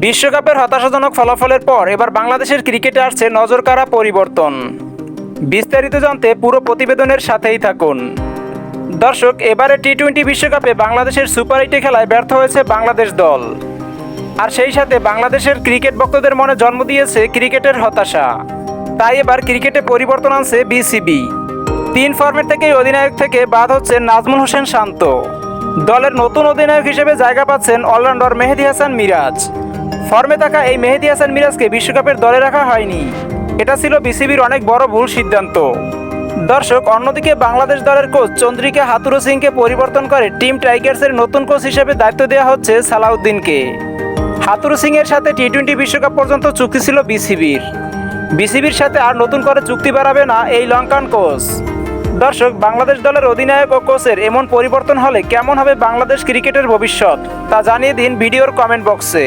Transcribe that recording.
বিশ্বকাপের হতাশাজনক ফলাফলের পর এবার বাংলাদেশের ক্রিকেটে আসছে নজরকাড়া পরিবর্তন। বিস্তারিত জানতে পুরো প্রতিবেদনের সাথেই থাকুন। দর্শক, এবারে টি-20 বিশ্বকাপে বাংলাদেশের সুপার 8 খেলায় ব্যর্থ হয়েছে বাংলাদেশ দল। আর সেই সাথে বাংলাদেশের ক্রিকেট ভক্তদের মনে জন্ম দিয়েছে ক্রিকেটের হতাশা। তাই এবার ক্রিকেটে পরিবর্তন আনছে বিসিবি। 3 ফরম্যাট থেকেই অধিনায়ক থেকে বাদ হচ্ছেন নাজমুল হোসেন শান্ত। দলের নতুন অধিনায়ক হিসেবে জায়গা পাচ্ছেন অলরাউন্ডার মেহেদী হাসান মিরাজ। ফর্মে থাকা এই মেহেদী হাসান মিরাজকে বিশ্বকাপের দলে রাখা হয়নি। এটা ছিল বিসিবির অনেক বড় ভুল সিদ্ধান্ত। দর্শক, অন্যদিকে বাংলাদেশ দলের কোচ চন্দ্রিকা হাথুরু সিংকে পরিবর্তন করে টিম টাইগার্সের নতুন কোচ হিসেবে দায়িত্ব দেওয়া হচ্ছে সালাউদ্দিনকে। হাথুরু সিংয়ের সাথে টি-20 বিশ্বকাপ পর্যন্ত চুক্তি ছিল বিসিবির সাথে আর নতুন করে চুক্তি বাড়াবে না এই লঙ্কান কোচ। দর্শক, বাংলাদেশ দলের অধিনায়ক ও কোচের এমন পরিবর্তন হলে কেমন হবে বাংলাদেশ ক্রিকেটের ভবিষ্যৎ তা জানিয়ে দিন ভিডিওর কমেন্ট বক্সে।